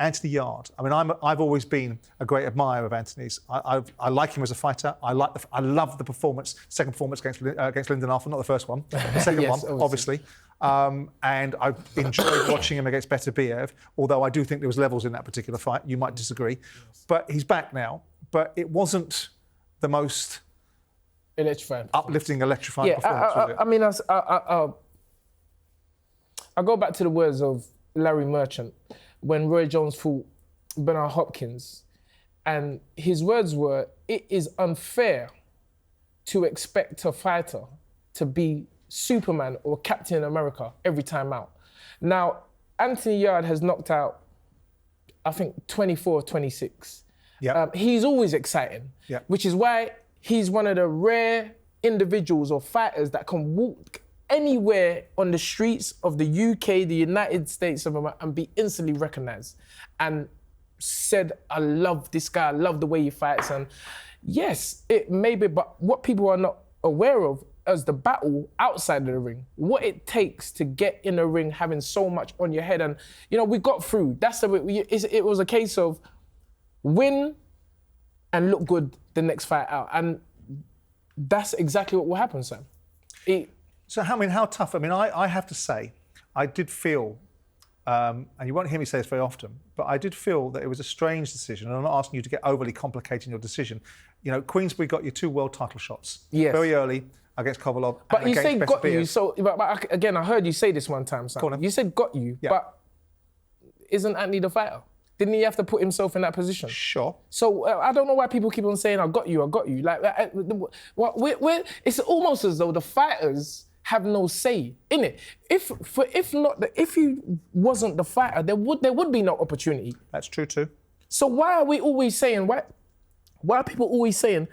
Anthony Yarde. I mean, I've always been a great admirer of Anthony's. I like him as a fighter. I love the performance, second performance against Lyndon Arthur, not the first one, the second Yes, one, obviously. And I've enjoyed watching him against Beterbiev, although I do think there was levels in that particular fight. You might disagree. But he's back now. But it wasn't the most electrifying performance, was it? I mean, I go back to the words of Larry Merchant when Roy Jones fought Bernard Hopkins, and his words were, "It is unfair to expect a fighter to be Superman or Captain America every time out." Now, Anthony Yarde has knocked out, I think, 24 or 26. Yeah. He's always exciting, which is why he's one of the rare individuals or fighters that can walk anywhere on the streets of the UK, the United States of America, and be instantly recognised. And said, "I love this guy, I love the way he fights." And yes, it may be, but what people are not aware of as the battle outside of the ring, what it takes to get in the ring, having so much on your head. And, you know, we got through. It was a case of win and look good the next fight out. And that's exactly what will happen, Sam. So, I mean, how tough? I mean, I have to say, I did feel, and you won't hear me say this very often, but I did feel that it was a strange decision, and I'm not asking you to get overly complicated in your decision. You know, Queensbury got you 2 world title shots very early against Kovalov. But and you say against got Beterbiev. you, so, but again, I heard you say this one time, Sam. You said got you, but isn't Anthony the fighter? Didn't he have to put himself in that position? Sure. So I don't know why people keep on saying, I got you. Like, it's almost as though the fighters have no say in it. If he wasn't the fighter, there would be no opportunity. That's true too. So why are we always saying, why are people always saying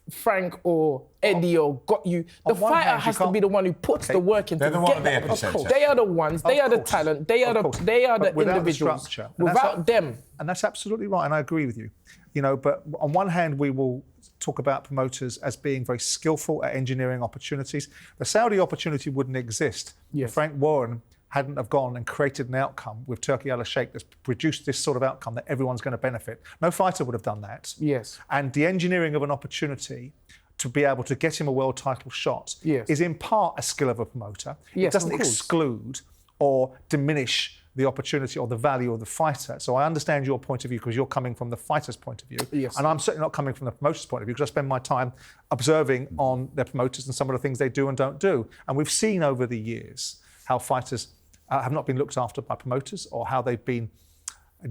Frank or Eddie or got you? The fighter has to be the one who puts the work into get that. Of course. They are the ones, they are the talent, they are the individuals. Without them. And that's absolutely right, and I agree with you. You know, but on one hand, we will talk about promoters as being very skillful at engineering opportunities. The Saudi opportunity wouldn't exist if Frank Warren hadn't have gone and created an outcome with Turki Al-Sheikh that's produced this sort of outcome that everyone's going to benefit. No fighter would have done that. Yes. And the engineering of an opportunity to be able to get him a world title shot is in part a skill of a promoter. It doesn't exclude or diminish the opportunity or the value of the fighter. So I understand your point of view because you're coming from the fighter's point of view. Yes. And I'm certainly not coming from the promoter's point of view because I spend my time observing on their promoters and some of the things they do and don't do. And we've seen over the years how fighters have not been looked after by promoters or how they've been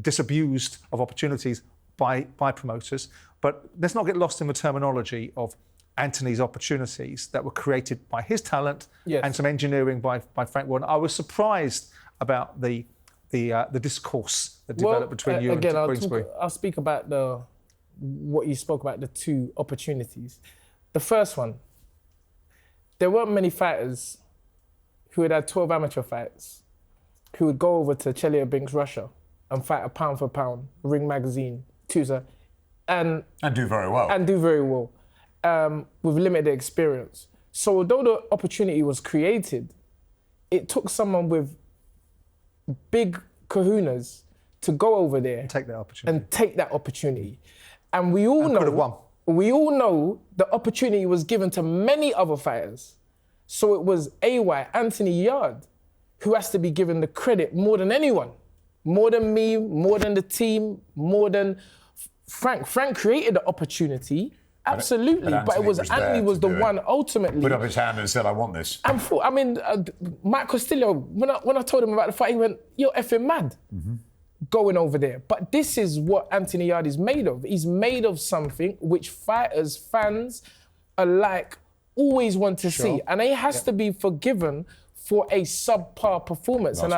disabused of opportunities by promoters. But let's not get lost in the terminology of Anthony's opportunities that were created by his talent and some engineering by Frank Warren. I was surprised about the discourse that developed between you and Queensbury. I'll speak about what you spoke about, the 2 opportunities. The first one, there weren't many fighters who had 12 amateur fights who would go over to Chelyabinsk, Russia and fight a pound for pound, Ring Magazine, Tusa, and do very well. With limited experience. So although the opportunity was created, it took someone with big kahunas to go over there and take that opportunity. And we all know the opportunity was given to many other fighters. So it was Anthony Yarde, who has to be given the credit more than anyone. More than me, more than the team, more than Frank. Frank created the opportunity. Absolutely, but it was Anthony was the one ultimately put up his hand and said, "I want this." And Mike Castillo, when I told him about the fight, he went, "You're effing mad, going over there." But this is what Anthony Yarde is made of. He's made of something which fighters, fans alike always want to see, and he has to be forgiven for a subpar performance. And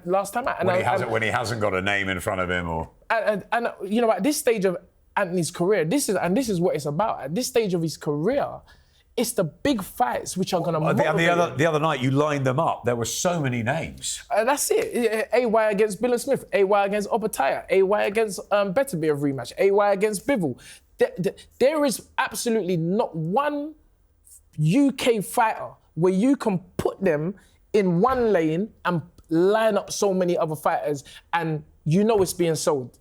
last time out, when he hasn't got a name in front of him, or and you know, at this stage of Anthony's career, this is what it's about. At this stage of his career, it's the big fights which are going to motivate him. The other night you lined them up. There were so many names. That's it. AY against Bill and Smith, AY against Obataya, AY against Beterbiev rematch, AY against Bivol. There is absolutely not one UK fighter where you can put them in one lane and line up so many other fighters and you know it's being sold.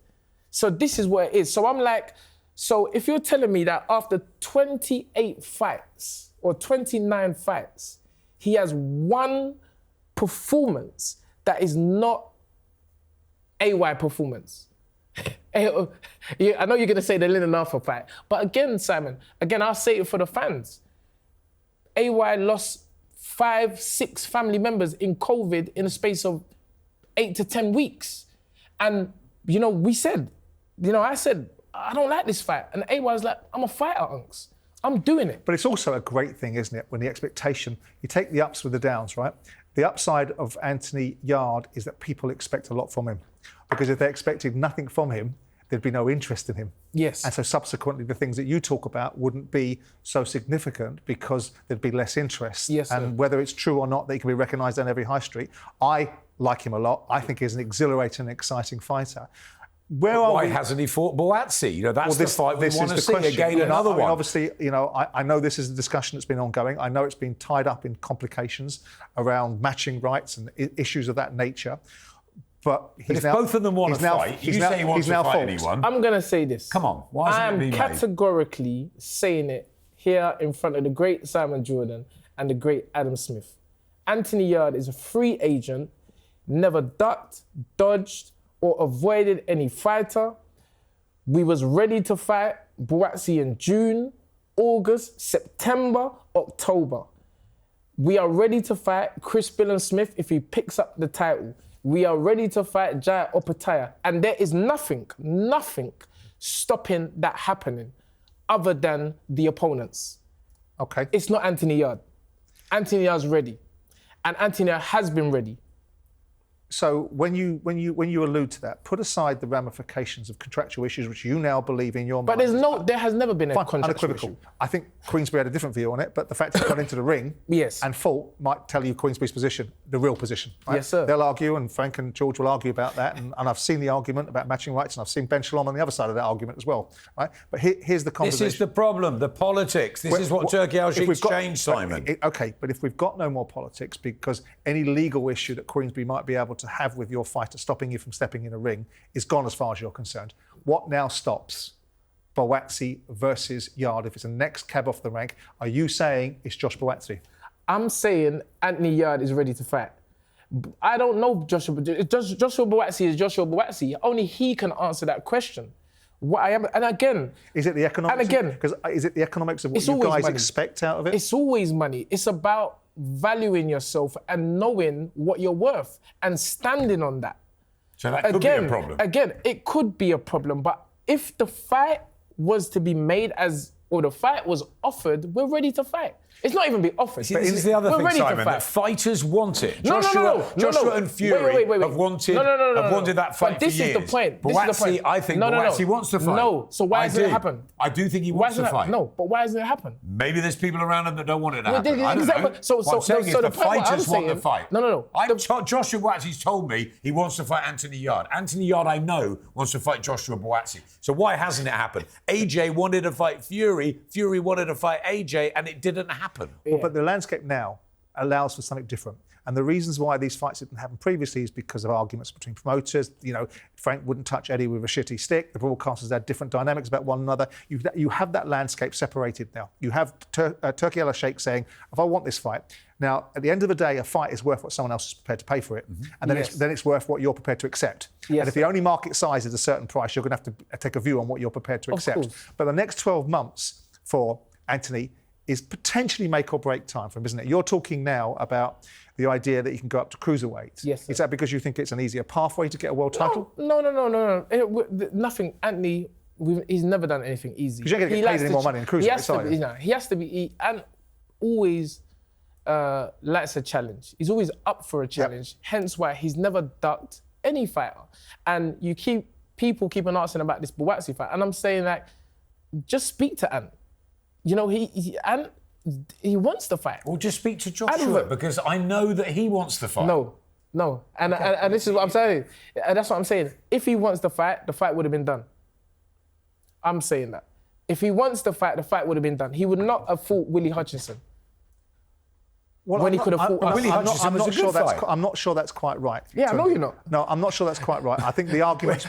So this is what it is. So I'm like, so if you're telling me that after 28 fights or 29 fights, he has one performance that is not AY performance. I know you're going to say the Lyndon Arthur fight, but again, Simon, I'll say it for the fans. AY lost 5, 6 family members in COVID in a space of 8 to 10 weeks. And, I said, I don't like this fight. And AY was like, I'm a fighter, Unks. I'm doing it. But it's also a great thing, isn't it, when the expectation, you take the ups with the downs, right? The upside of Anthony Yarde is that people expect a lot from him. Because if they expected nothing from him, there'd be no interest in him. Yes. And so subsequently, the things that you talk about wouldn't be so significant because there'd be less interest. Yes, and sir. whether it's true or not, that he can be recognised on every high street. I like him a lot. I think he's an exhilarating and exciting fighter. Why hasn't he fought Buatsi? That's the fight we want to see again. Another one. Obviously, I know this is a discussion that's been ongoing. I know it's been tied up in complications around matching rights and issues of that nature. But if both of them want to fight, you say he wants to fight anyone. I'm going to say this. Come on, why isn't it being made? I'm categorically saying it here in front of the great Simon Jordan and the great Adam Smith. Anthony Yarde is a free agent, never ducked, dodged, or avoided any fighter. We was ready to fight Buatsi in June, August, September, October. We are ready to fight Chris Billam-Smith if he picks up the title. We are ready to fight Jai Opataya. And there is nothing stopping that happening other than the opponents. Okay. It's not Anthony Yarde. Anthony Yarde's ready. And Anthony Yarde has been ready. So when you allude to that, put aside the ramifications of contractual issues, which you now believe in your mind. But there has never been a contractual issue. I think Queensberry had a different view on it, but the fact that he got into the ring and fought might tell you Queensberry's position, the real position. Right? Yes, sir. They'll argue, and Frank and George will argue about that, and I've seen the argument about matching rights, and I've seen Ben Shalom on the other side of that argument as well. Right? But here's the conversation. This is the problem, the politics. This is what Turkey Al-Sheikh's changed, Simon. Okay, but if we've got no more politics, because any legal issue that Queensberry might be able to have with your fighter stopping you from stepping in a ring is gone as far as you're concerned. What now stops Buatsi versus Yarde? If it's the next cab off the rank, are you saying it's Josh Buatsi? I'm saying Anthony Yarde is ready to fight. I don't know Joshua Buatsi is Joshua Buatsi. Only he can answer that question. And again... Is it the economics? And again... Because is it the economics of what you guys expect out of it? It's always money. It's about valuing yourself and knowing what you're worth and standing on that. So that could be a problem. Again, it could be a problem, but if the fight was to be made or the fight was offered, we're ready to fight. It's not even be offered. See, this is the other thing, Simon, that fighters want it. Joshua and Fury have wanted that fight for years. But this is the point. Buatsi, I think Buatsi wants to fight. No, so why hasn't it happened? I do think he wants to fight. No, but why hasn't it happened? Maybe there's people around him that don't want it to happen. I don't know. What I'm saying is the fighters want the fight. No. Joshua Buatsi's told me he wants to fight Anthony Yarde. Anthony Yarde, I know, wants to fight Joshua Buatsi. So why hasn't it happened? AJ wanted to fight Fury. Fury wanted to fight AJ, and it didn't happen. Well, but the landscape now allows for something different. And the reasons why these fights didn't happen previously is because of arguments between promoters. Frank wouldn't touch Eddie with a shitty stick. The broadcasters had different dynamics about one another. You have that landscape separated now. You have Turkey Al-Sheikh saying, if I want this fight. Now, at the end of the day, a fight is worth what someone else is prepared to pay for it. Mm-hmm. And then it's worth what you're prepared to accept. Yes, and if the only market size is a certain price, you're going to have to take a view on what you're prepared to accept. But the next 12 months for Anthony is potentially make or break time for him, isn't it? You're talking now about the idea that you can go up to cruiserweight. Yes, sir. Is that because you think it's an easier pathway to get a world title? No. Nothing. Anthony, he's never done anything easy. Because you're going to get paid any more money in cruiserweight side. He has to be, and always likes a challenge. He's always up for a challenge. Yep. Hence why he's never ducked any fighter. And people keep on asking about this Buatsi fight, and I'm saying just speak to Ant. He wants to fight. Well, just speak to Joshua, because I know that he wants to fight. No. And this is what I'm saying. And that's what I'm saying. If he wants to fight, the fight would have been done. I'm saying that. If he wants to fight, the fight would have been done. He would not have fought Willie Hutchinson. when he could have fought. I'm not sure that's quite right. Yeah, I know you're not. No, I'm not sure that's quite right. I think the arguments.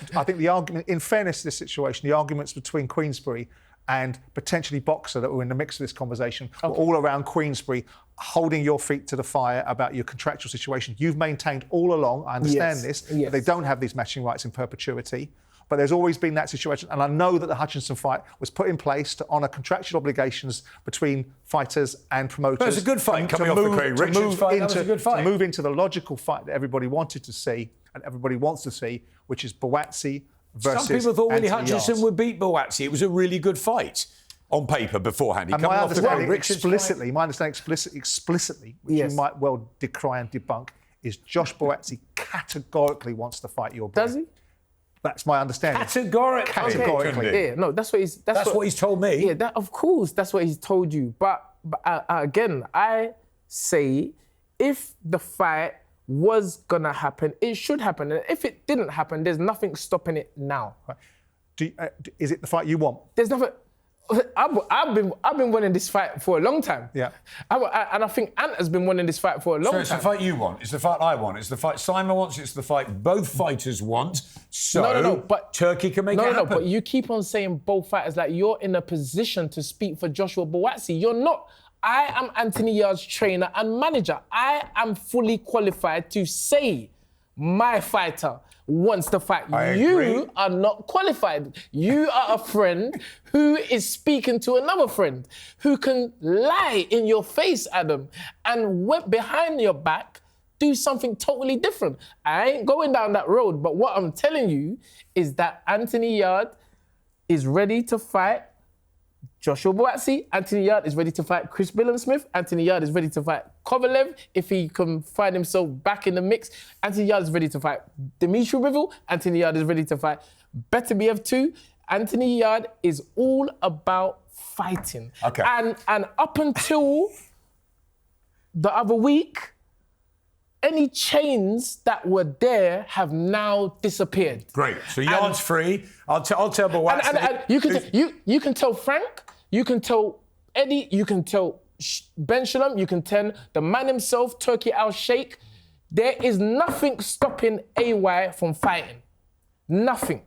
In fairness to this situation, the arguments between Queensberry and potentially Boxer that were in the mix of this conversation were all around Queensberry holding your feet to the fire about your contractual situation. You've maintained all along, I understand this, that they don't have these matching rights in perpetuity. But there's always been that situation. And I know that the Hutchinson fight was put in place to honour contractual obligations between fighters and promoters. But it's a good fight coming off the Craig Richards fight. That was a good fight. To move into the logical fight that everybody wanted to see and everybody wants to see, which is Buatsi versus Some people thought Willie Anthony Hutchinson Yarde. would beat Buatsi. It was a really good fight on paper beforehand. And my understanding explicitly, which you might well decry and debunk, is Josh Buatsi categorically wants to fight your boy. Does he? That's my understanding. Categorically. Yeah, no, that's what he's told me. Yeah, of course, that's what he's told you. But again, I say if the fight was gonna happen, it should happen. And if it didn't happen, there's nothing stopping it now. Right. Is it the fight you want? There's nothing. I've been wanting this fight for a long time. Yeah. And I think Ant has been wanting this fight for a long time. So it's the fight you want. It's the fight I want. It's the fight Simon wants. It's the fight both fighters want. So no, but Turkey can make it happen. No, but you keep on saying both fighters like you're in a position to speak for Joshua Buatsi. You're not. I am Anthony Yarde's trainer and manager. I am fully qualified to say my fighter wants to fight. You are not qualified. You are a friend who is speaking to another friend who can lie in your face, Adam, and behind your back do something totally different. I ain't going down that road, but what I'm telling you is that Anthony Yarde is ready to fight Joshua Buatsi. Anthony Yarde is ready to fight Chris Billam-Smith. Anthony Yarde is ready to fight Kovalev if he can find himself back in the mix. Anthony Yarde is ready to fight Dimitri Bivol. Anthony Yarde is ready to fight Beterbiev too. Anthony Yarde is all about fighting. Okay. And up until the other week, any chains that were there have now disappeared. Great. So Yarde's free. I'll tell Buatsi. And you can tell Frank, you can tell Eddie, you can tell Ben Shalom, you can tell the man himself, Turkey Al-Sheikh. There is nothing stopping AY from fighting. Nothing.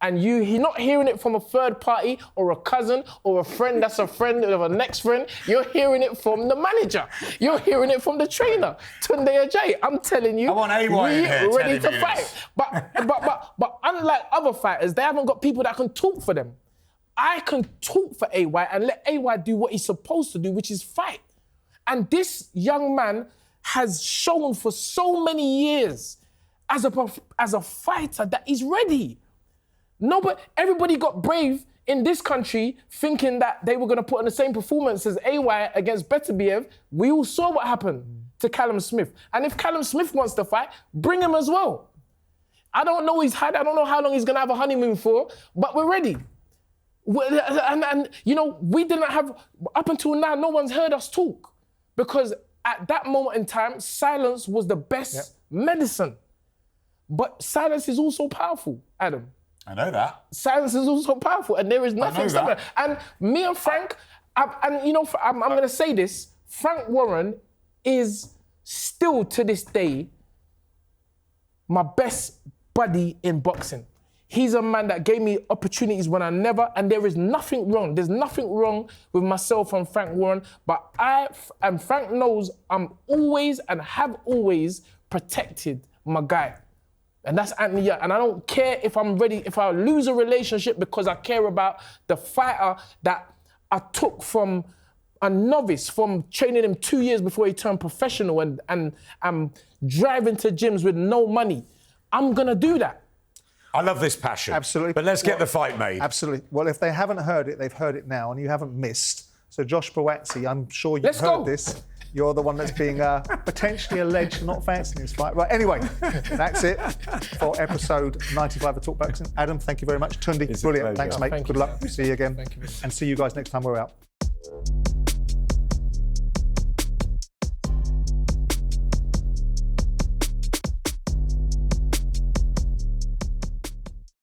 And you're not hearing it from a third party or a cousin or a friend that's a friend of a next friend. You're hearing it from the manager. You're hearing it from the trainer, Tunde Ajayi. I'm telling you, I want AY in here ready to fight. But unlike other fighters, they haven't got people that can talk for them. I can talk for AY and let AY do what he's supposed to do, which is fight. And this young man has shown for so many years as a fighter that he's ready. No, but everybody got brave in this country thinking that they were going to put on the same performance as AY against Beterbiev. We all saw what happened to Callum Smith. And if Callum Smith wants to fight, bring him as well. I don't know I don't know how long he's going to have a honeymoon for, but we're ready. And we didn't have, up until now, no one's heard us talk. Because at that moment in time, silence was the best medicine. But silence is also powerful, Adam. I know that. Silence is also powerful, and there is nothing stopping. And me and Frank, I'm going to say this, Frank Warren is still to this day my best buddy in boxing. He's a man that gave me opportunities when I never, and there is nothing wrong. There's nothing wrong with myself and Frank Warren, but and Frank knows I'm always and have always protected my guy. And that's Anthony Yarde. And I don't care if I'm ready, if I lose a relationship because I care about the fighter that I took from a novice, from training him 2 years before he turned professional and I'm driving to gyms with no money. I'm going to do that. I love this passion. Absolutely. But let's get the fight made. Absolutely. Well, if they haven't heard it, they've heard it now, and you haven't missed. So Josh Buatsi, I'm sure you've heard this. You're the one that's being potentially alleged for not fancying this fight. Right, anyway, that's it for episode 95 of Talk Boxing. Adam, thank you very much. Tunde, brilliant. Thanks, mate. Good luck. See you again. And see you guys next time we're out.